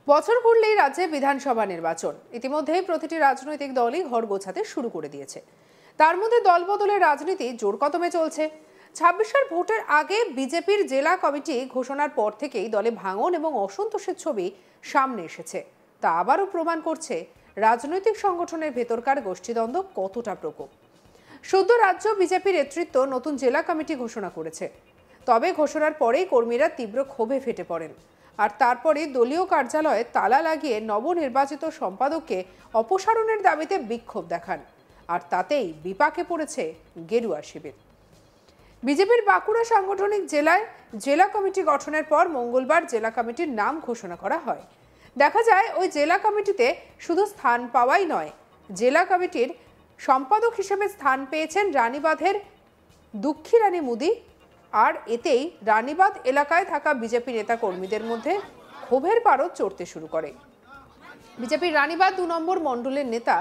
বছর ঘুরলেই রাজ্যে বিধানসভা নির্বাচন। ইতিমধ্যেই প্রতিটি রাজনৈতিক দলই ঘর গোছাতে শুরু করে দিয়েছে। তার মধ্যে দলবদলের রাজনীতি জোর কদমে চলছে। 26-এর ভোটের আগে বিজেপির জেলা কমিটি ঘোষণার পর থেকেই দলে ভাঙন এবং অসন্তোষের ছবি সামনে এসেছে। তা আবারও প্রমাণ করছে রাজনৈতিক সংগঠনের ভেতরকার গোষ্ঠীদ্বন্দ্ব কতটা প্রকোপ। সদ্য রাজ্য বিজেপি নেতৃত্ব নতুন জেলা কমিটি ঘোষণা করেছে। তবে ঘোষণার পরেই কর্মীরা তীব্র ক্ষোভে ফেটে পড়েন। আর তারপরে দলীয় কার্যালয়ে তালা লাগিয়ে নবনির্বাচিত সম্পাদককে অপসারণের দাবিতে বিক্ষোভ দেখান। আর তাতেই বিপাকে পড়েছে গেরুয়া শিবির। বিজেপির বাঁকুড়া সাংগঠনিক জেলায় জেলা কমিটি গঠনের পর মঙ্গলবার জেলা কমিটির নাম ঘোষণা করা হয়। দেখা যায় ওই জেলা কমিটিতে শুধু স্থান পাওয়াই নয়, জেলা কমিটির সম্পাদক হিসেবে স্থান পেয়েছেন রানীবাঁধের দুঃখী রানী মুদি। আর এতেই রানীবাঁধ এলাকায় থাকা বিজেপি নেতা কর্মীদের মধ্যে ক্ষোভের পারদ চড়তে শুরু করে। বিজেপির রানীবাঁধ 2 নম্বর মণ্ডলের নেতা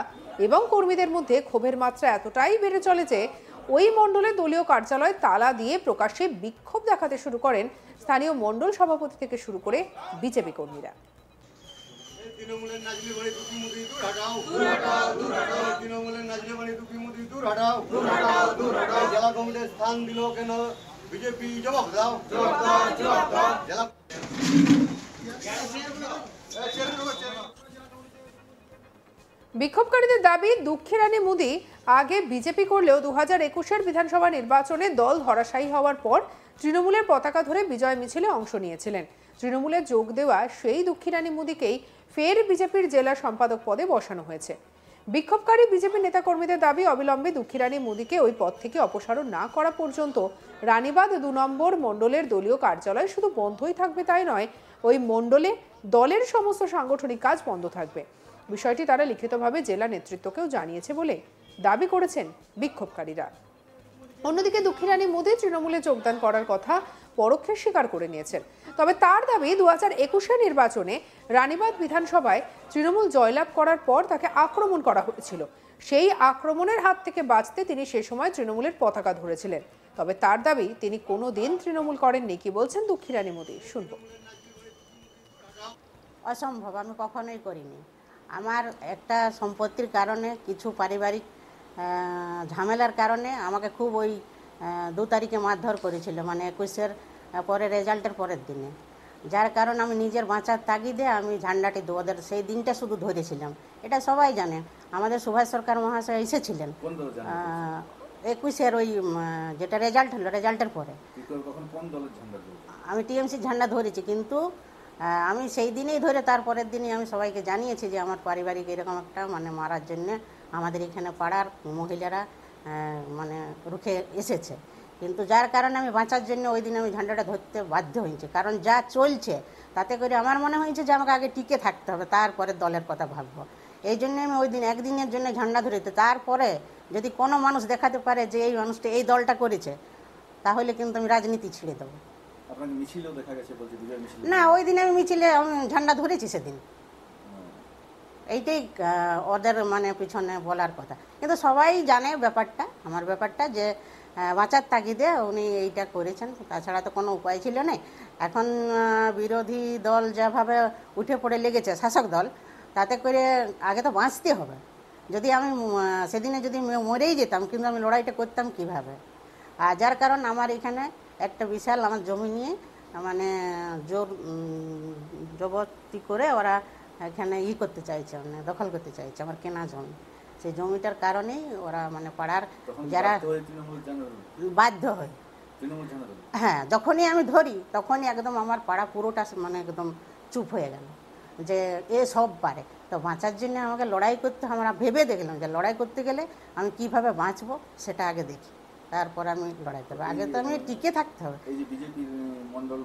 এবং কর্মীদের মধ্যে ক্ষোভের মাত্রা এতটাই বেড়ে চলে যে ওই মণ্ডলে দলীয় কার্যালয় তালা দিয়ে প্রকাশ্যে বিক্ষোভ দেখাতে শুরু করেন স্থানীয় মণ্ডল সভাপতি থেকে শুরু করে বিজেপি কর্মীরা। তৃণমূলের নাজলে বাড়ি দুঃখী মুদি দূর হাটাও, দূর হাটাও, দূর হাটাও। তৃণমূলের নাজলে বাড়ি দুঃখী মুদি দূর হাটাও, দূর হাটাও, দূর হাটাও। জেলা কমিটির স্থান দিল কেন বিজেপি? জবাব দাও, জবাব দাও, জবাব দাও। জেলা বিক্ষোভকারীদের দাবি, দুঃখী রানী মুদি আগে বিজেপি করলেও 2021-এর বিধানসভা নির্বাচনে দল ধরাশায়ী হওয়ার পর তৃণমূলের পতাকা ধরে বিজয় মিছিলে অংশ নিয়েছিলেন। তৃণমূলে যোগ দেওয়া সেই দুঃখী রানী মুদিকেই ফের বিজেপির জেলা সম্পাদক পদে বসানো হয়েছে। বিক্ষোভকারী বিজেপি নেতাকর্মীদের দাবি, অবিলম্বে দুঃখী রানী মুদিকে ওই পদ থেকে অপসারণ না করা পর্যন্ত রানীবাঁধ 2 নম্বর মণ্ডলের দলীয় কার্যালয় শুধু বন্ধই থাকবে তাই নয়, ওই মণ্ডলে দলের সমস্ত সাংগঠনিক কাজ বন্ধ থাকবে। বিষয়টি তারা লিখিতভাবে জেলা নেতৃত্বকেও জানিয়েছে বলে দাবি করেছেন বিক্ষোভকারীরা। অন্যদিকে দুঃখী রানী মুদি তৃণমূলে যোগদান করার কথা পরোক্ষে স্বীকার করে নিয়েছেন। তবে তার দাবি, 2021-এর নির্বাচনে রানীবাঁধ বিধানসভায় তৃণমূল জয়লাভ করার পর তাকে আক্রমণ করা হয়েছিল। সেই আক্রমণের হাত থেকে বাঁচতে তিনি সে সময় তৃণমূলের পতাকা ধরেছিলেন। তবে তার দাবি, তিনি কোনোদিন তৃণমূল করেননি। কি বলছেন দুঃখী রানী মুদি, শুনবো। অসম্ভব, আমি কখনোই করিনি। আমার একটা সম্পত্তির কারণে, কিছু পারিবারিক ঝামেলার কারণে আমাকে খুব ওই 2 তারিখে মারধর করেছিল, মানে 21-এর পরে রেজাল্টের পরের দিনে। যার কারণে আমি নিজের বাঁচার তাগিদে আমি ঝান্ডাটি ওদের সেই দিনটা শুধু ধরেছিলাম। এটা সবাই জানে। আমাদের সুভাষ সরকার মহাশয় এসেছিলেন 21-এর ওই যেটা রেজাল্ট হলো, রেজাল্টের পরে। আমি টিএমসির ঝান্ডা ধরেছি, কিন্তু আমি সেই দিনেই ধরে তারপরের দিনই আমি সবাইকে জানিয়েছি যে আমার পারিবারিক এরকম একটা মানে মারার জন্য আমাদের এখানে পাড়ার মহিলারা মানে রুখে এসেছে। কিন্তু যার কারণে আমি বাঁচার জন্য ওই দিন আমি ঝান্ডাটা ধরতে বাধ্য হয়েছি। কারণ যা চলছে তাতে করে আমার মনে হয়েছে যে আমাকে আগে টিকে থাকতে হবে, তারপরে দলের কথা ভাববো। এই জন্য আমি ওই দিন একদিনের জন্য ঝান্ডা ধরেতে, তারপরে যদি কোনো মানুষ দেখাতে পারে যে এই মানুষটা এই দলটা করেছে, তাহলে কিন্তু আমি রাজনীতি ছেড়ে দেবো। না, ওই দিন আমি মিছিলে আমি ঝান্ডা ধরেছি সেদিন। এইটাই ওদের মানে পিছনে বলার কথা। কিন্তু সবাই জানে ব্যাপারটা, আমার ব্যাপারটা, যে বাঁচার তাগিদে উনি এইটা করেছেন। তাছাড়া তো কোনো উপায় ছিল না। এখন বিরোধী দল যেভাবে উঠে পড়ে লেগেছে, শাসক দল, তাতে করে আগে তো বাঁচতে হবে। যদি আমি সেদিনে যদি মরেই যেতাম, কিন্তু আমি লড়াইটা করতাম কিভাবে? আর যার কারণ আমার এখানে একটা বিশাল আমার জমি নিয়ে মানে জোর জবরদস্তি করে ওরা এখানে করতে চাইছে, মানে দখল করতে চাইছে আমার কেনা জমি। সেই জমিটার কারণেই ওরা মানে পাড়ার যারা বাধ্য হয়। হ্যাঁ, যখনই আমি ধরি তখনই একদম আমার পাড়া পুরোটা মানে একদম চুপ হয়ে গেল যে এ সব পারে। তো বাঁচার জন্য আমাকে লড়াই করতে, আমরা ভেবে দেখলাম যে লড়াই করতে গেলে আমি কিভাবে বাঁচবো সেটা আগে দেখি, তারপর আমি লড়াই করবো। আগে তো আমি টিকে থাকতে হবে। এই যে বিজেপির মন্ডল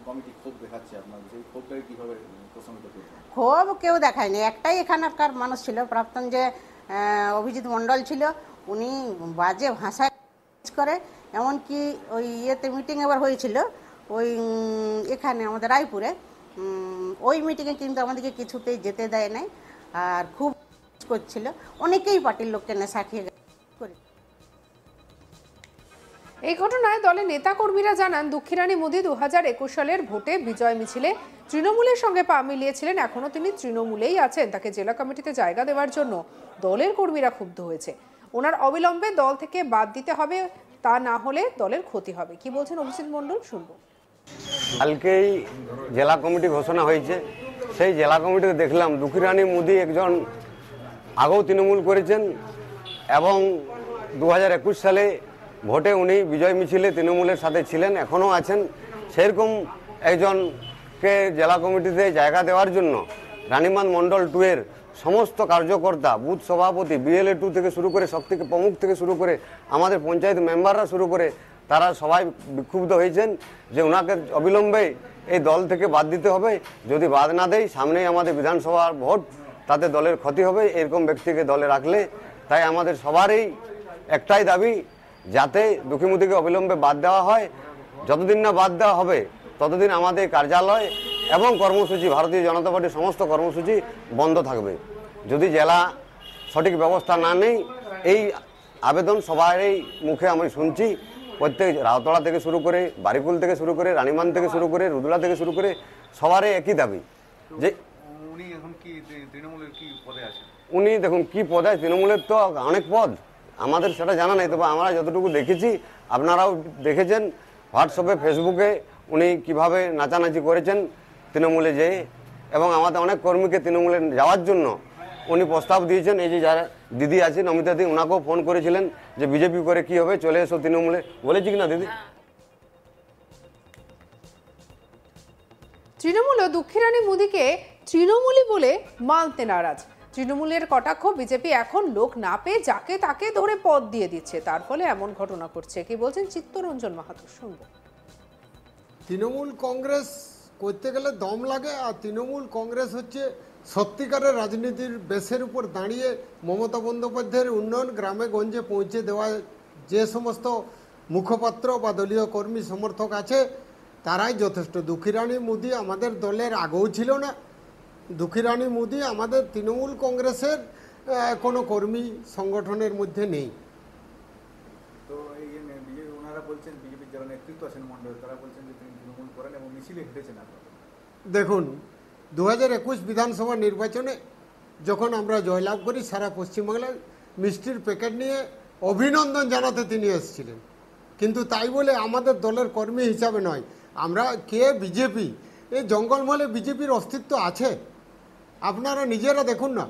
কমিটি ক্ষোভ দেখাচ্ছে, আপনার সেই ক্ষোভটাকে কিভাবে প্রশমিত করবেন? ক্ষোভ কেউ দেখায়নি। একটাই এখানকার মানুষ ছিল, প্রাক্তন যে অভিজিৎ মণ্ডল ছিল, উনি বাজে ভাষায় করে। এমনকি ওই মিটিং এবার হয়েছিল ওই এখানে আমাদের রায়পুরে, ওই মিটিংয়ে কিন্তু আমাদেরকে কিছুতেই যেতে দেয় নাই। আর খুব করছিল, অনেকেই পার্টির লোককে নেশা খেয়ে করে। এই ঘটনায় দলের নেতাকর্মীরা জানান দুঃখীরানী মোদী 2021 সালের ভোটে বিজয় মিছিলে তৃণমূলের সঙ্গে পা মিলিয়েছিলেন। এখনো তিনি তৃণমূলেই আছেন। তাকে জেলা কমিটিতে জায়গা দেওয়ার জন্য দলের কর্মীরা ক্ষুব্ধ হয়েছে। ওনার অবিলম্বে দল থেকে বাদ দিতে হবে, তা না হলে দলের ক্ষতি হবে। কি বলছেন অভিজিৎ মণ্ডল, শুনবো। কালকেই জেলা কমিটি ঘোষণা হয়েছে। সেই জেলা কমিটিতে দেখলাম দুঃখীরানী মোদী একজন আগেও তৃণমূল করেছেন এবং 2021 সালে ভোটে উনি বিজয় মিছিলে তৃণমূলের সাথে ছিলেন, এখনও আছেন। সেরকম একজনকে জেলা কমিটিতে জায়গা দেওয়ার জন্য রানীমাদ মণ্ডল 2 এর সমস্ত কার্যকর্তা, বুথ সভাপতি, BLA 2 থেকে শুরু করে শক্তি প্রমুখ থেকে শুরু করে আমাদের পঞ্চায়েত মেম্বাররা শুরু করে তারা সবাই বিক্ষুব্ধ হয়েছেন যে ওনাকে অবিলম্বে এই দল থেকে বাদ দিতে হবে। যদি বাদ না দেয়, সামনেই আমাদের বিধানসভার ভোট, তাতে দলের ক্ষতি হবে এরকম ব্যক্তিকে দলে রাখলে। তাই আমাদের সবারই একটাই দাবি, যাতে দুঃখীমুদীকে অবিলম্বে বাদ দেওয়া হয়। যতদিন না বাদ দেওয়া হবে ততদিন আমাদের কার্যালয় এবং কর্মসূচি, ভারতীয় জনতা পার্টির সমস্ত কর্মসূচি বন্ধ থাকবে। যদি জেলা সঠিক ব্যবস্থা না নেই, এই আবেদন সবারই মুখে আমি শুনছি। প্রত্যেক রাউতড়া থেকে শুরু করে, বারিকুল থেকে শুরু করে, রানীমান থেকে শুরু করে, রুদুলা থেকে শুরু করে সবারই একই দাবি যে উনি এখন কি তৃণমূলের কি পদে আছেন? উনি দেখুন কি পদ আছে, তৃণমূলের তো অনেক পদ, আমাদের সেটা জানা নেই। তবে আমরা যতটুকু দেখেছি, আপনারাও দেখেছেন হোয়াটসঅ্যাপে, ফেসবুকে উনি কিভাবে নাচানাচি করেছেন তৃণমূলে যেয়ে, এবং আমাদের অনেক কর্মীকে তৃণমূলে যাওয়ার জন্য উনি প্রস্তাব দিয়েছেন। এই যে যারা দিদি আছেন, অমিতা দি, ওনাকেও ফোন করেছিলেন যে বিজেপি করে কি হবে, চলে এসো তৃণমূলে, বলেছি কিনা দিদি? তৃণমূল দুঃখীরানী মোদীকে তৃণমূলী বলে মানতে নারাজ। তৃণমূলের কটাক্ষ, বিজেপি এখন লোক না পেয়ে যাকে তাকে ধরে পদ দিয়ে দিচ্ছে, তার ফলে এমন ঘটনা ঘটছে। কি বলছেন চিত্তরঞ্জন মাহাতো, শুনবো। তৃণমূল কংগ্রেস করতে গেলে দম লাগে, আর তৃণমূল কংগ্রেস হচ্ছে সত্যিকারের রাজনীতির বেসের উপর দাঁড়িয়ে মমতা বন্দ্যোপাধ্যায়ের উন্নয়ন গ্রামে গঞ্জে পৌঁছে দেওয়া যে সমস্ত মুখপাত্র বা দলীয় কর্মী সমর্থক আছে তারাই যথেষ্ট। দুঃখীরানী মোদী আমাদের দলের আগেও ছিল না। দুঃখীরানী মোদী আমাদের তৃণমূল কংগ্রেসের কোনো কর্মী সংগঠনের মধ্যে নেই। তো এই বিজেপি ওনারা বলছেন, বিজেপির যারা নেতৃত্ব আছেন মণ্ডল, তারা বলছেন যে তিনি তৃণমূল করেন এবং মিছিলে হেঁটেছেন আপনারা। দেখুন, 2021 বিধানসভা নির্বাচনে যখন আমরা জয়লাভ করি, সারা পশ্চিমবাংলায় মিষ্টির প্যাকেট নিয়ে অভিনন্দন জানাতে তিনি এসেছিলেন। কিন্তু তাই বলে আমাদের দলের কর্মী হিসাবে নয়। আমরা কে বিজেপি, এই জঙ্গলমহলে বিজেপির অস্তিত্ব আছে? আপনারা নিজেরা দেখুন না,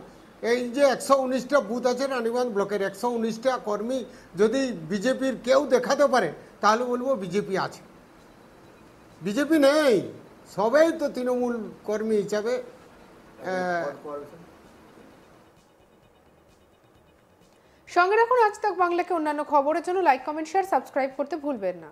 এই যে 119টা বুথ আছে রানীগঞ্জ ব্লকের, 119টা কর্মী যদি বিজেপির কেউ দেখাতে পারে তাহলে বলবো বিজেপি আছে। বিজেপি নেই, সবাই তো তৃণমূল কর্মী হিসাবে। সঙ্গে রাখুন আজ তাক বাংলাকে। অন্যান্য খবরের জন্য লাইক, কমেন্ট, শেয়ার, সাবস্ক্রাইব করতে ভুলবেন না।